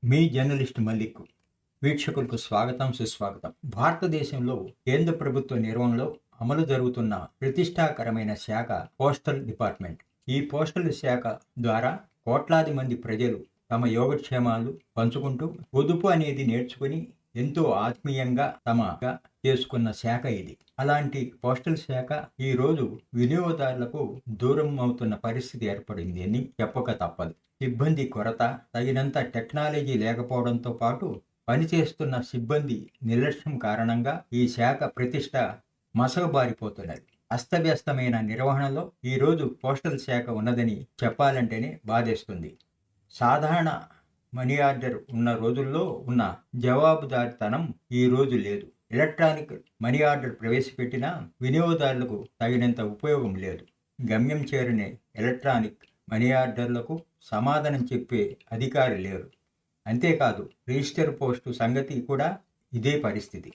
మీ journalist Mallik. వీక్షకులకు స్వాగతం, సుస్వాగతం. భారతదేశంలో కేంద్ర ప్రభుత్వ నిర్వహణలో అమలు జరుగుతున్న ప్రతిష్టాకరమైన శాఖ పోస్టల్ డిపార్ట్మెంట్. ఈ పోస్టల్ శాఖ ద్వారా కోట్లాది మంది ప్రజలు తమ యోగక్షేమాలు పంచుకుంటూ పొదుపు అనేది నేర్చుకుని ఎంతో ఆత్మీయంగా తమగా చేసుకున్న శాఖ ఇది. అలాంటి పోస్టల్ శాఖ ఈ రోజు వినియోగదారులకు దూరం అవుతున్న పరిస్థితి ఏర్పడింది అని చెప్పక తప్పదు. సిబ్బంది కొరత, తగినంత టెక్నాలజీ లేకపోవడంతో పాటు పనిచేస్తున్న సిబ్బంది నిర్లక్ష్యం కారణంగా ఈ శాఖ ప్రతిష్ట మసకబారిపోతున్నది. అస్తవ్యస్తమైన నిర్వహణలో ఈరోజు పోస్టల్ శాఖ ఉన్నదని చెప్పాలంటేనే బాధేస్తుంది. సాధారణ మనీ ఆర్డర్ ఉన్న రోజుల్లో ఉన్న జవాబుదారితనం ఈ రోజు లేదు. ఎలక్ట్రానిక్ మనీ ఆర్డర్ ప్రవేశపెట్టినా వినియోగదారులకు తగినంత ఉపయోగం లేదు. గమ్యం చేరని ఎలక్ట్రానిక్ మనీ ఆర్డర్లకు సమాధానం చెప్పే అధికారి లేరు. అంతేకాదు, రిజిస్టర్ పోస్టు సంగతి కూడా ఇదే పరిస్థితి.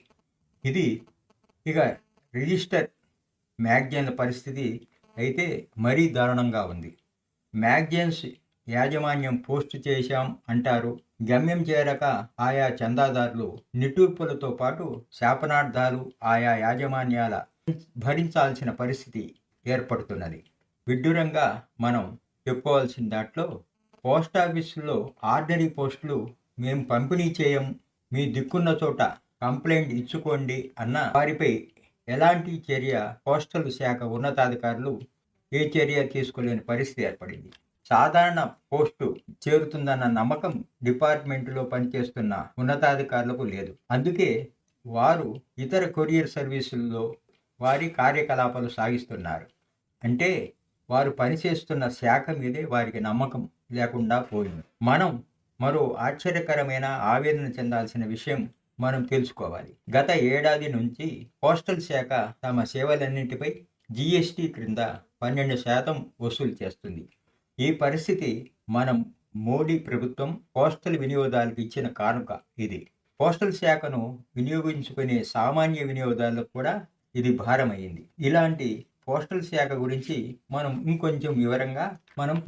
ఇక రిజిస్టర్ మ్యాగజైన్ల పరిస్థితి అయితే మరీ దారుణంగా ఉంది. మ్యాగజైన్స్ యాజమాన్యం పోస్టు చేశాం అంటారు. గమ్యం చేరక ఆయా చందాదారులు నిట్టూర్పులతో పాటు శాపనార్థాలు ఆయా యాజమాన్యాల భరించాల్సిన పరిస్థితి ఏర్పడుతున్నది. విడ్డూరంగా మనం చెప్పుకోవాల్సిన దాంట్లో పోస్టాఫీసుల్లో ఆర్డినరీ పోస్టులు మేము పంపిణీ చేయం, మీ దిక్కున్న చోట కంప్లైంట్ ఇచ్చుకోండి అన్న వారిపై ఎలాంటి చర్య పోస్టల్ శాఖ ఉన్నతాధికారులు ఏ చర్య తీసుకోలేని పరిస్థితి ఏర్పడింది. సాధారణ పోస్టు చేరుతుందన్న నమ్మకం డిపార్ట్మెంటులో పనిచేస్తున్న ఉన్నతాధికారులకు లేదు. అందుకే వారు ఇతర కొరియర్ సర్వీసుల్లో వారి కార్యకలాపాలు సాగిస్తున్నారు. అంటే వారు పనిచేస్తున్న శాఖ మీదే వారికి నమ్మకం లేకుండా పోయింది. మనం మరో ఆశ్చర్యకరమైన ఆవేదన చెందాల్సిన విషయం మనం తెలుసుకోవాలి. గత ఏడాది నుంచి పోస్టల్ శాఖ తమ సేవలన్నింటిపై GST క్రింద 12% వసూలు చేస్తుంది. ఈ పరిస్థితి మనం మోడీ ప్రభుత్వం పోస్టల్ వినియోగదారులకు ఇచ్చిన కానుక ఇది. పోస్టల్ శాఖను వినియోగించుకునే సామాన్య వినియోగదారులకు కూడా ఇది భారమైంది. ఇలాంటి పోస్టల్ శాఖ గురించి మనం ఇంకొంచెం వివరంగా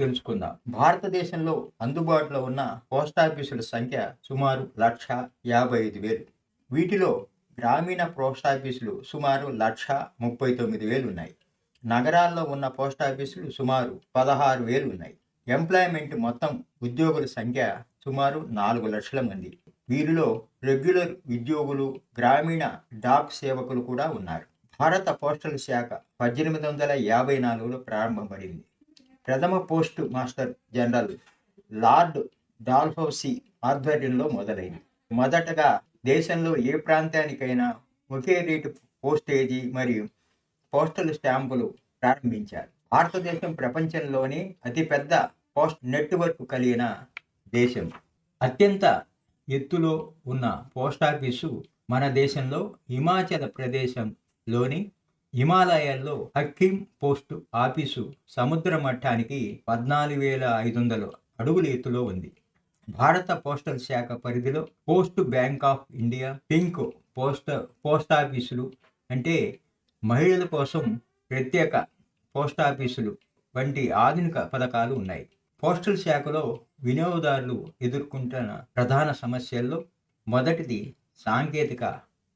తెలుసుకుందాం. భారతదేశంలో అందుబాటులో ఉన్న పోస్టాఫీసుల సంఖ్య సుమారు 1,55,000. వీటిలో గ్రామీణ పోస్టాఫీసులు సుమారు 1,39,000 ఉన్నాయి. నగరాల్లో ఉన్న పోస్టాఫీసులు సుమారు 16,000 ఉన్నాయి. ఎంప్లాయ్మెంట్ మొత్తం ఉద్యోగుల సంఖ్య సుమారు 4 లక్షల మంది. వీరిలో రెగ్యులర్ ఉద్యోగులు, గ్రామీణ డాక్ సేవకులు కూడా ఉన్నారు. భారత పోస్టల్ శాఖ 1854లో ప్రారంభపడింది. ప్రథమ పోస్ట్ మాస్టర్ జనరల్ లార్డ్ డాల్హౌసీ ఆధ్వర్యంలో మొదలైంది. మొదటగా దేశంలో ఏ ప్రాంతానికైనా ఒకే రేటు పోస్టేజీ మరియు పోస్టల్ స్టాంపులు ప్రారంభించారు. భారతదేశం ప్రపంచంలోనే అతిపెద్ద పోస్ట్ నెట్వర్క్ కలిగిన దేశం. అత్యంత ఎత్తులో ఉన్న పోస్టాఫీసు మన దేశంలో హిమాచల్ ప్రదేశంలోని హిమాలయాల్లో హకీం పోస్టు ఆఫీసు సముద్ర మట్టానికి 14,500 అడుగుల ఎత్తులో ఉంది. భారత పోస్టల్ శాఖ పరిధిలో post bank of India, pink పోస్టాఫీసులు అంటే మహిళల కోసం ప్రత్యేక పోస్టాఫీసులు వంటి ఆధునిక పథకాలు ఉన్నాయి. పోస్టల్ శాఖలో వినియోగదారులు ఎదుర్కొంటున్న ప్రధాన సమస్యల్లో మొదటిది సాంకేతిక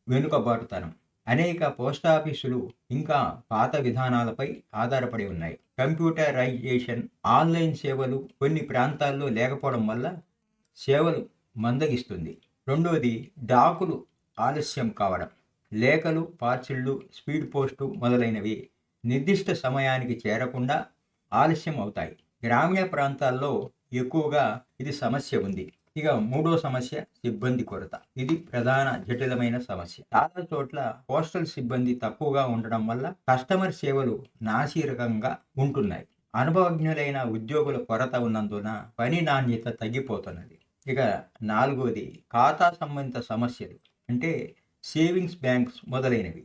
వెనుకబాటుతనం. అనేక పోస్టాఫీసులు ఇంకా పాత విధానాలపై ఆధారపడి ఉన్నాయి. కంప్యూటరైజేషన్, ఆన్లైన్ సేవలు కొన్ని ప్రాంతాల్లో లేకపోవడం వల్ల సేవలు మందగిస్తుంది. రెండోది డాకులు ఆలస్యం కావడం. లేఖలు, పార్సిళ్లు, స్పీడ్ పోస్టు మొదలైనవి నిర్దిష్ట సమయానికి చేరకుండా ఆలస్యం అవుతాయి. గ్రామీణ ప్రాంతాల్లో ఎక్కువగా ఇది సమస్య ఉంది. ఇక మూడో సమస్య సిబ్బంది కొరత. ఇది ప్రధాన జటిలమైన సమస్య. చాలా చోట్ల పోస్టల్ సిబ్బంది తక్కువగా ఉండడం వల్ల కస్టమర్ సేవలు నాసిరకంగా ఉంటున్నాయి. అనుభవజ్ఞులైన ఉద్యోగుల కొరత ఉన్నందున పని నాణ్యత తగ్గిపోతున్నది. ఇక నాలుగోది ఖాతా సంబంధిత సమస్యలు, అంటే సేవింగ్స్ బ్యాంక్స్ మొదలైనవి.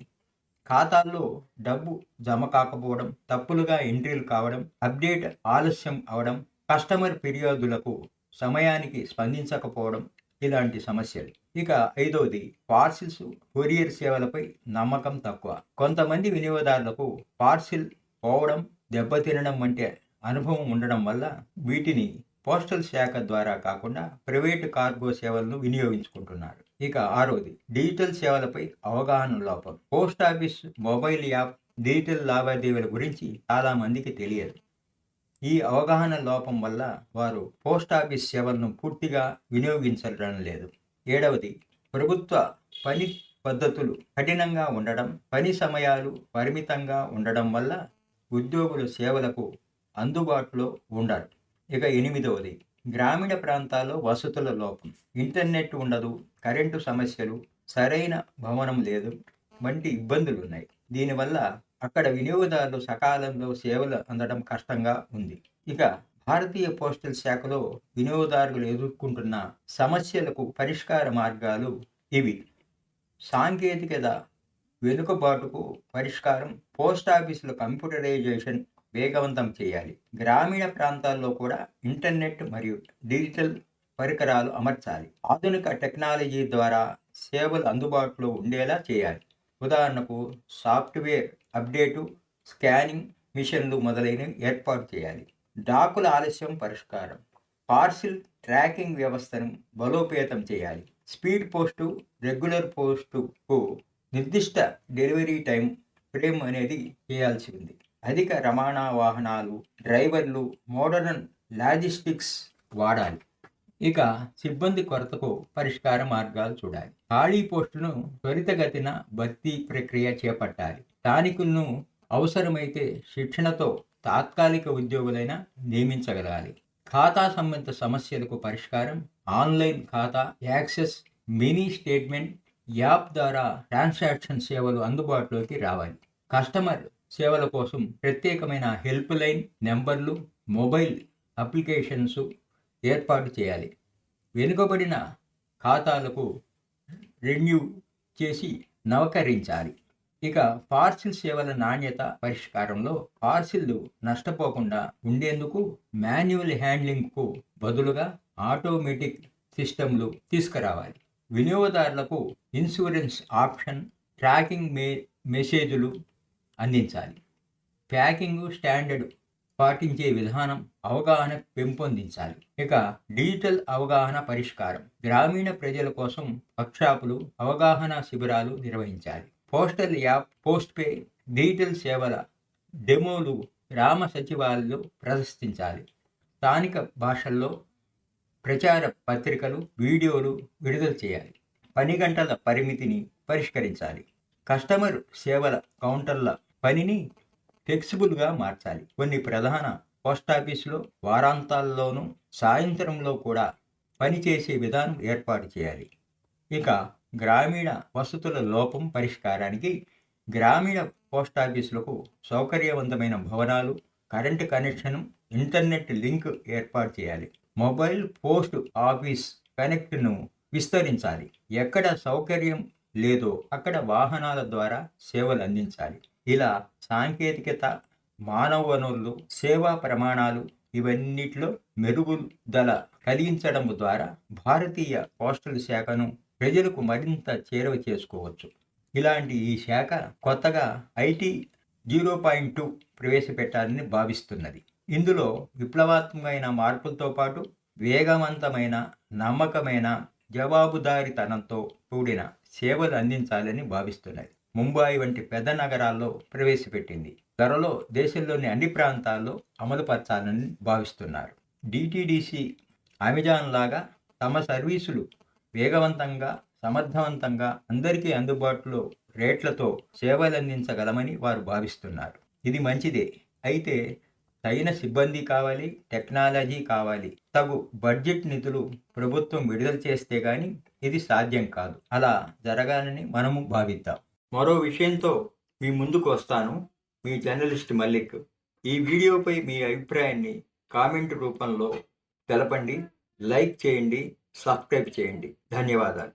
ఖాతాల్లో డబ్బు జమ కాకపోవడం, తప్పులుగా ఎంట్రీలు కావడం, అప్డేట్ ఆలస్యం అవడం, కస్టమర్ ఫిర్యాదులకు సమయానికి స్పందించకపోవడం ఇలాంటి సమస్యలు. ఇక ఐదవది పార్సిల్స్, కొరియర్ సేవలపై నమ్మకం తక్కువ. కొంతమంది వినియోగదారులకు పార్సిల్ పోవడం, దెబ్బతినడం వంటి అనుభవం ఉండడం వల్ల వీటిని పోస్టల్ శాఖ ద్వారా కాకుండా ప్రైవేటు కార్గో సేవలను వినియోగించుకుంటున్నారు. ఇక 6వది డిజిటల్ సేవలపై అవగాహన లోపం. Post office mobile app digital లావాదేవీల గురించి చాలా మందికి తెలియదు. ఈ అవగాహన లోపం వల్ల వారు పోస్ట్ ఆఫీస్ సేవలను పూర్తిగా వినియోగించడం లేదు. 7వది ప్రభుత్వ పని పద్ధతులు కఠినంగా ఉండడం, పని సమయాలు పరిమితంగా ఉండడం వల్ల ఉద్యోగులు సేవలకు అందుబాటులో ఉండరు. ఇక 8వది గ్రామీణ ప్రాంతాల్లో వసతుల లోపం. ఇంటర్నెట్ ఉండదు, కరెంటు సమస్యలు, సరైన భవనం లేదు వంటి ఇబ్బందులు ఉన్నాయి. దీనివల్ల అక్కడ వినియోగదారులు సకాలంలో సేవలు అందడం కష్టంగా ఉంది. ఇక భారతీయ పోస్టల్ శాఖలో వినియోగదారులు ఎదుర్కొంటున్న సమస్యలకు పరిష్కార మార్గాలు ఇవి. సాంకేతికత వెనుకబాటుకు పరిష్కారం పోస్ట్ ఆఫీసుల కంప్యూటరైజేషన్ వేగవంతం చేయాలి. గ్రామీణ ప్రాంతాల్లో కూడా ఇంటర్నెట్ మరియు డిజిటల్ పరికరాలు అమర్చాలి. ఆధునిక టెక్నాలజీ ద్వారా సేవలు అందుబాటులో ఉండేలా చేయాలి. ఉదాహరణకు సాఫ్ట్వేర్ అప్డేటు, స్కానింగ్ మిషన్లు మొదలైనవి ఏర్పాటు చేయాలి. డాకుల ఆలస్యం పరిష్కారం పార్సిల్ ట్రాకింగ్ వ్యవస్థను బలోపేతం చేయాలి. స్పీడ్ పోస్టు, రెగ్యులర్ పోస్టుకు నిర్దిష్ట డెలివరీ టైం ఫ్రేమ్ అనేది చేయాల్సి ఉంది. అధిక రవాణా వాహనాలు, డ్రైవర్లు, మోడర్న్ లాజిస్టిక్స్ వాడాలి. ఇక సిబ్బంది కొరతకు పరిష్కార మార్గాలు చూడాలి. ఖాళీ పోస్టును త్వరితగతిన భర్తీ ప్రక్రియ చేపట్టాలి. స్థానికులను అవసరమైతే శిక్షణతో తాత్కాలిక ఉద్యోగులైనా నియమించగలగాలి. ఖాతా సంబంధిత సమస్యలకు పరిష్కారం ఆన్లైన్ ఖాతా యాక్సెస్, మినీ స్టేట్మెంట్ యాప్ ద్వారా ట్రాన్సాక్షన్ సేవలు అందుబాటులోకి రావాలి. కస్టమర్ సేవల కోసం ప్రత్యేకమైన హెల్ప్ లైన్ నెంబర్లు, మొబైల్ అప్లికేషన్స్ ఏర్పాటు చేయాలి. వెనుకబడిన ఖాతాలకు రెన్యూ చేసి నవకరించాలి. ఇక పార్సిల్ సేవల నాణ్యత పరిష్కారంలో పార్సిల్లు నష్టపోకుండా ఉండేందుకు మాన్యువల్ హ్యాండ్లింగ్కు బదులుగా ఆటోమేటిక్ సిస్టంలు తీసుకురావాలి. వినియోగదారులకు ఇన్సూరెన్స్ ఆప్షన్, ట్రాకింగ్ మెసేజ్లు అందించాలి. ప్యాకింగ్ స్టాండర్డ్ పాటించే విధానం అవగాహన పెంపొందించాలి. ఇక డిజిటల్ అవగాహన పరిష్కారం గ్రామీణ ప్రజల కోసం వర్క్షాపులు, అవగాహన శిబిరాలు నిర్వహించాలి. Postal app, post pay, digital సేవల డెమోలు గ్రామ సచివాలయాల్లో ప్రదర్శించాలి. స్థానిక భాషల్లో ప్రచార పత్రికలు, వీడియోలు విడుదల చేయాలి. పని గంటల పరిమితిని పరిష్కరించాలి. కస్టమర్ సేవల కౌంటర్ల పనిని ఫ్లెక్సిబుల్గా మార్చాలి. కొన్ని ప్రధాన పోస్టాఫీసులో వారాంతాల్లోనూ సాయంత్రంలో కూడా పనిచేసే విధానం ఏర్పాటు చేయాలి. ఇక గ్రామీణ వసతుల లోపం పరిష్కారానికి గ్రామీణ పోస్టాఫీసులకు సౌకర్యవంతమైన భవనాలు, కరెంటు కనెక్షన్, ఇంటర్నెట్ లింక్ ఏర్పాటు చేయాలి. మొబైల్ పోస్ట్ ఆఫీస్ కనెక్ట్ను విస్తరించాలి. ఎక్కడ సౌకర్యం లేదో అక్కడ వాహనాల ద్వారా సేవలు అందించాలి. ఇలా సాంకేతికత, మానవ వనరులు, సేవా ప్రమాణాలు ఇవన్నిటిలో మెరుగుదల కలిగించడం ద్వారా భారతీయ పోస్టల్ శాఖను ప్రజలకు మరింత చేరువ చేసుకోవచ్చు. ఇలాంటి ఈ శాఖ కొత్తగా IT 0.2 ప్రవేశపెట్టాలని భావిస్తున్నది. ఇందులో విప్లవాత్మకమైన మార్పులతో పాటు వేగవంతమైన, నమ్మకమైన, జవాబుదారీతనంతో కూడిన సేవలు అందించాలని భావిస్తున్నది. ముంబై వంటి పెద్ద నగరాల్లో ప్రవేశపెట్టింది. త్వరలో దేశంలోని అన్ని ప్రాంతాల్లో అమలుపరచాలని భావిస్తున్నారు. DTDC, అమెజాన్ లాగా తమ సర్వీసులు వేగవంతంగా, సమర్థవంతంగా అందరికీ అందుబాటులో రేట్లతో సేవలు అందించగలమని వారు భావిస్తున్నారు. ఇది మంచిదే. అయితే తగిన సిబ్బంది కావాలి, టెక్నాలజీ కావాలి. తగు బడ్జెట్ నిధులు ప్రభుత్వం విడుదల చేస్తే గాని ఇది సాధ్యం కాదు. అలా జరగాలని మనము భావిద్దాం. మరో విషయంతో మీ ముందుకు వస్తాను. మీ జర్నలిస్ట్ మల్లిక్. ఈ వీడియోపై మీ అభిప్రాయాన్ని కామెంట్ రూపంలో తెలపండి. లైక్ చేయండి, సబ్స్క్రైబ్ చేయండి. ధన్యవాదాలు.